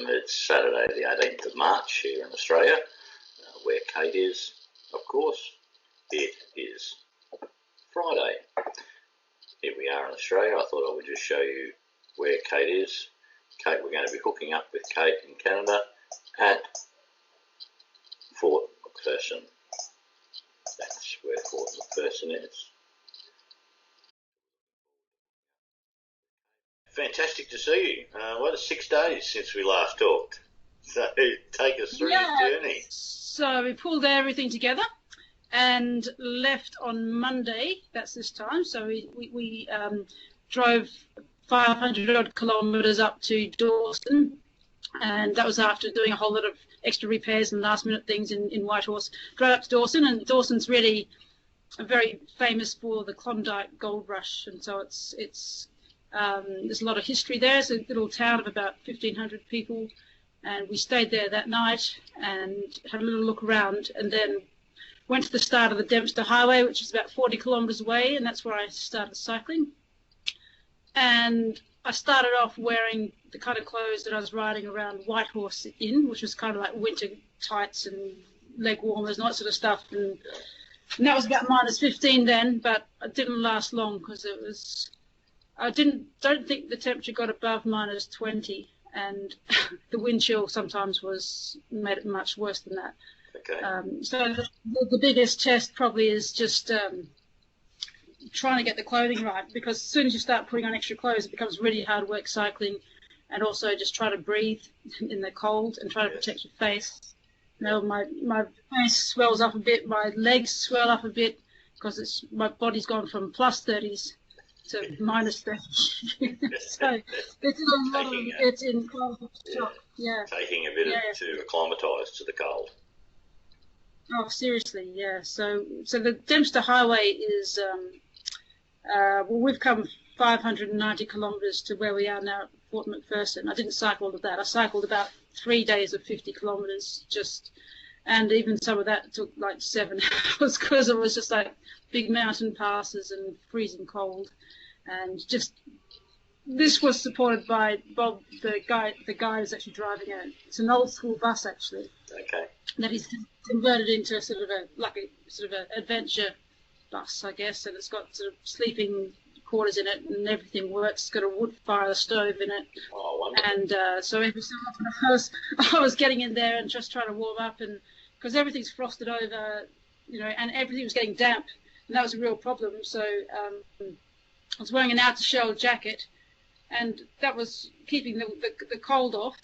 It's Saturday the 18th of March here in Australia, where Kate is, of course. It is Friday. Here we are in Australia. I thought I would just show you where Kate is. Kate, we're going to be hooking up with Kate in Canada at Fort McPherson. That's where Fort McPherson is. Fantastic to see you. What is 6 days since we last talked? So take us through your journey. So we pulled everything together and left on Monday. That's this time. So we drove 500 odd kilometres up to Dawson, and that was after doing a whole lot of extra repairs and last minute things in Whitehorse. Drove up to Dawson, and Dawson's really very famous for the Klondike gold rush, and so there's a lot of history there. It's a little town of about 1,500 people, and we stayed there that night and had a little look around, and then went to the start of the Dempster Highway, which is about 40 kilometres away, and that's where I started cycling. And I started off wearing the kind of clothes that I was riding around Whitehorse in, which was kind of like winter tights and leg warmers and that sort of stuff. And that was about -15 then, but it didn't last long because it was. I don't think the temperature got above -20, and the wind chill sometimes made it much worse than that. Okay. So the biggest test probably is just trying to get the clothing right, because as soon as you start putting on extra clothes, it becomes really hard work cycling, and also just try to breathe in the cold and try to protect your face. You know, my face swells up a bit, my legs swell up a bit, because my body's gone from +30s to -30. So it's a lot of it in cold shock. Yeah. Taking a bit to acclimatise to the cold. Oh, seriously, yeah. So the Dempster Highway is well, we've come 590 kilometres to where we are now at Fort McPherson. I didn't cycle all of that. I cycled about 3 days of 50 kilometres and even some of that took like 7 hours because it was just like big mountain passes and freezing cold. And just this was supported by Bob, the guy who's actually driving it. It's an old school bus actually. Okay. That he's converted into sort of an adventure bus, I guess, and it's got sort of sleeping quarters in it, and everything works. It's got a wood fire stove in it. Oh, wonderful. And so every so often I was getting in there and just trying to warm up, and because everything's frosted over, you know, and everything was getting damp, and that was a real problem. So I was wearing an outer shell jacket, and that was keeping the cold off,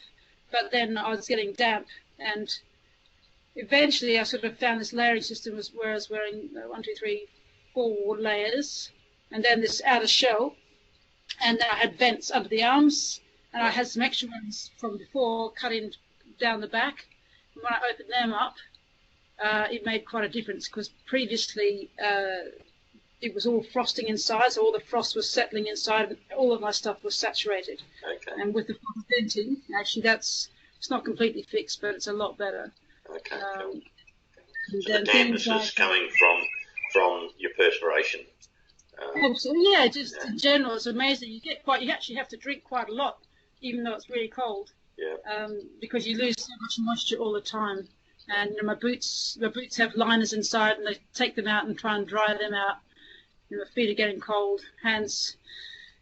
but then I was getting damp, and eventually I sort of found this layering system where I was wearing 1, 2, 3, 4 layers, and then this outer shell, and then I had vents under the arms, and I had some extra ones from before cut in down the back. And when I opened them up, it made quite a difference, because previously it was all frosting inside, so all the frost was settling inside, and all of my stuff was saturated. Okay. And with the venting, actually it's not completely fixed, but it's a lot better. Okay. Cool. So the dampness is coming from your perspiration. Yeah, just in general, it's amazing. You actually have to drink quite a lot, even though it's really cold. Yeah. Because you lose so much moisture all the time. And my boots have liners inside, and they take them out and try and dry them out. You know, my feet are getting cold. Hands,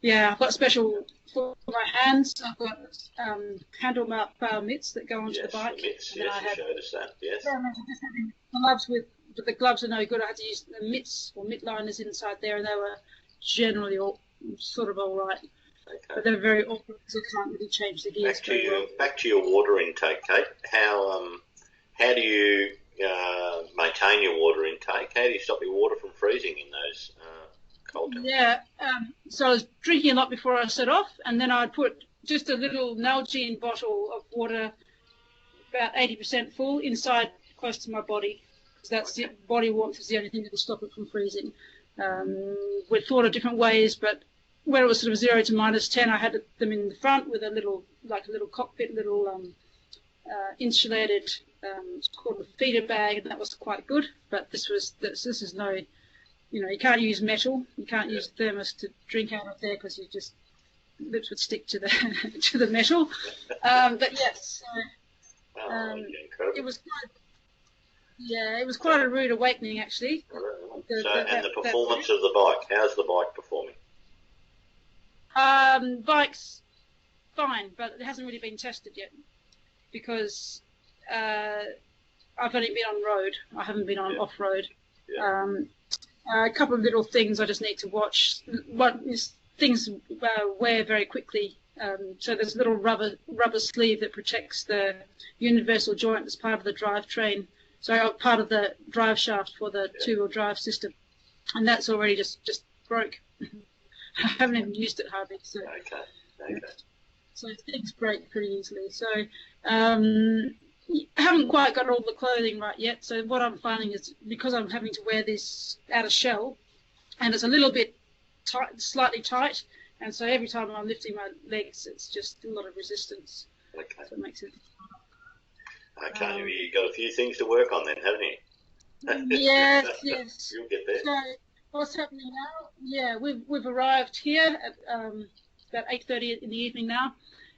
yeah, I've got special for my hands. I've got handlebar mitts that go onto the bike. Mitts, yes, you showed us that, yes. Yeah, I just having gloves but the gloves are no good. I had to use the mitts or mitt liners inside there, and they were generally all right. Okay. But they're very awkward because I can't really change the gears. Back to your water intake, Kate. How do you maintain your water intake? How do you stop your water from freezing in those cold temps? Yeah, so I was drinking a lot before I set off, and then I'd put just a little Nalgene bottle of water, about 80% full, inside close to my body. Because that's the body warmth is the only thing that will stop it from freezing. We thought of different ways, but when it was sort of 0 to -10, I had them in the front with a little cockpit, insulated. It's called a feeder bag, and that was quite good. But this is no, you know, you can't use metal, you can't use thermos to drink out of there because you just lips would stick to the to the metal. But yes, incredible. it was quite. Yeah, it was quite a rude awakening, actually. The performance of the bike, how's the bike performing? Bike's fine, but it hasn't really been tested yet because I've only been on road. I haven't been on off-road. Yeah. A couple of little things I just need to watch. One is things wear very quickly. So there's a little rubber sleeve that protects the universal joint as part of the drivetrain. So part of the drive shaft for the two-wheel drive system, and that's already just broke. I haven't even used it hardly. So, so things break pretty easily. So I haven't quite got all the clothing right yet. So what I'm finding is because I'm having to wear this outer shell, and it's a little bit tight, slightly tight, and so every time I'm lifting my legs, it's just a lot of resistance. Okay. So it makes it. Okay, you've got a few things to work on then, haven't you? Yes, yes. You'll get there. So what's happening now? Yeah, we've arrived here at about 8:30 in the evening now,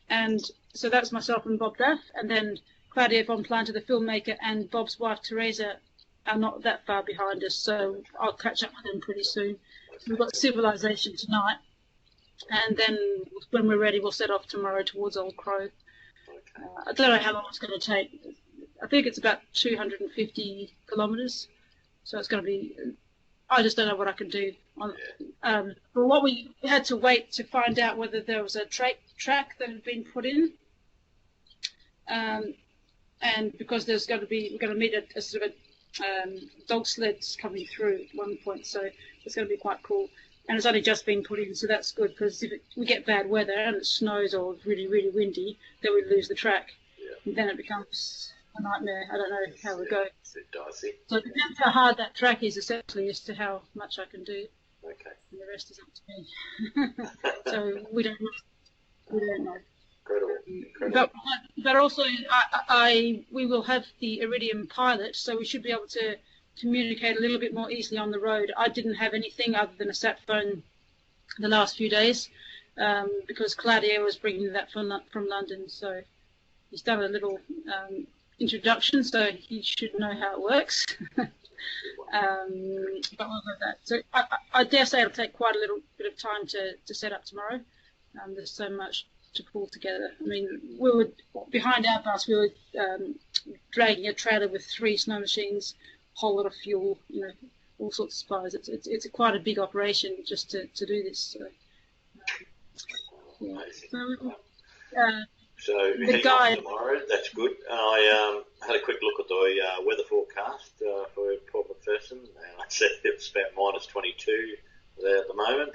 and so that's myself and Bob Duff, and then Claudia von Planter, the filmmaker, and Bob's wife Teresa are not that far behind us, so I'll catch up with them pretty soon. So we've got Civilization tonight, and then when we're ready, we'll set off tomorrow towards Old Crow. I don't know how long it's going to take. I think it's about 250 kilometres, so it's going to be. I just don't know what I can do. But what we had to wait to find out whether there was a track that had been put in, and because we're going to meet a sort of dog sleds coming through at one point, so it's going to be quite cool. And it's only just been put in, so that's good, because if we get bad weather and it snows or it's really, really windy, then we lose the track. And then it becomes a nightmare. I don't know how we go. It's a bit dicey. So it depends how hard that track is, essentially, as to how much I can do. Okay. And the rest is up to me. So we don't know. Incredible. But also, we will have the Iridium Pilot, so we should be able to communicate a little bit more easily on the road. I didn't have anything other than a sat phone the last few days because Claudio was bringing that from London, so he's done a little introduction, so he should know how it works. But we'll have that. So I dare say it'll take quite a little bit of time to set up tomorrow. There's so much to pull together. I mean, we were behind our bus. We were dragging a trailer with 3 snow machines, whole lot of fuel, all sorts of supplies. It's quite a big operation just to do this. So, yeah. So heading off tomorrow, that's good. I had a quick look at the weather forecast for Port McPherson, and I said it's about minus 22 there at the moment.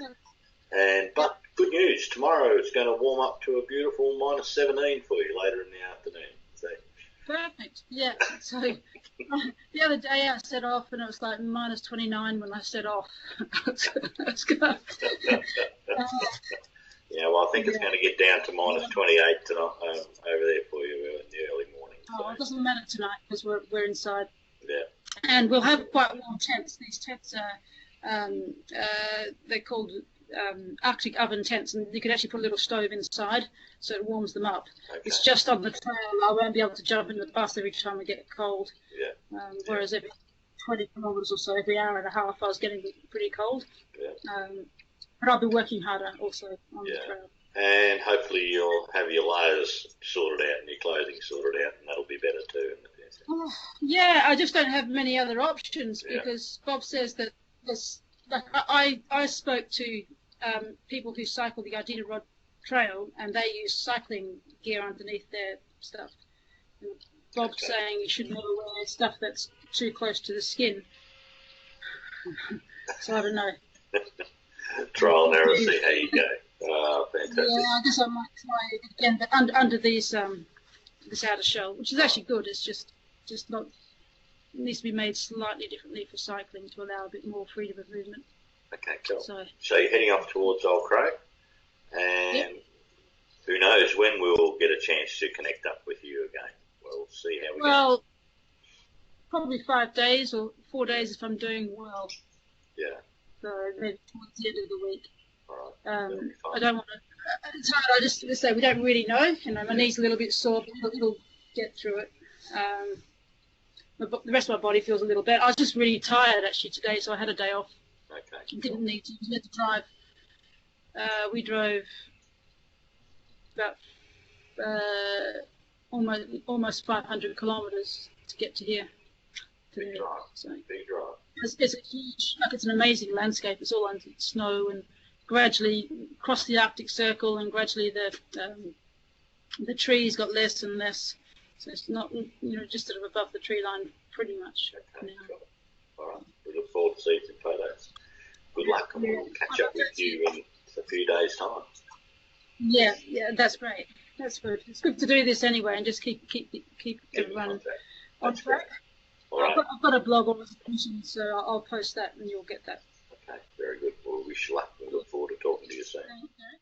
But good news, tomorrow it's going to warm up to a beautiful minus 17 for you later in the afternoon. So. Perfect. Yeah. So the other day I set off and it was like minus 29 when I set off. Yeah, well, I think it's going to get down to minus 28 tonight over there for you in the early morning. So. Oh, it doesn't matter tonight because we're inside. Yeah. And we'll have quite warm tents. These tents are they're called Arctic oven tents, and you can actually put a little stove inside, so it warms them up. Okay. It's just on the trail. I won't be able to jump in the bus every time I get cold. Yeah. Whereas every 20 kilometres or so, every hour and a half, I was getting pretty cold. Yeah. But I'll be working harder also on the trail. And hopefully you'll have your layers sorted out and your clothing sorted out, and that'll be better too in the future. Oh, yeah, I just don't have many other options because Bob says that this. Like I spoke to people who cycle the Iditarod Trail, and they use cycling gear underneath their stuff. And Bob's saying you should never wear stuff that's too close to the skin. So I don't know. Trial and error, see how you go. Fantastic. Yeah, I guess I might try it again, but under these this outer shell, which is actually good. It's just not. It needs to be made slightly differently for cycling to allow a bit more freedom of movement. Okay, cool. So you're heading off towards Old Crow, and who knows when we'll get a chance to connect up with you again. We'll see how we go. Well, probably 5 days or 4 days if I'm doing well. Yeah. So maybe towards the end of the week. All right. I don't want It's hard. I just say we don't really know. You know, my knee's a little bit sore, but it'll get through it. The rest of my body feels a little better. I was just really tired actually today, so I had a day off. Okay. Didn't need to. We had to drive. We drove about almost 500 kilometres to get to here. Big drive. So Big drive. it's a huge, like it's an amazing landscape. It's all under snow, and gradually across the Arctic Circle, and gradually the trees got less and less. So it's not, just sort of above the tree line pretty much Okay. now. Cool. All right. We look forward to seeing some photos. Good luck, and we'll catch up with you in a few days' time. Yeah, that's great. That's good. It's good to do this anyway, and just keep everyone on track. All right. I've got a blog on this, so I'll post that, and you'll get that. Okay. Very good. Well, we wish you luck. We look forward to talking to you soon. Okay.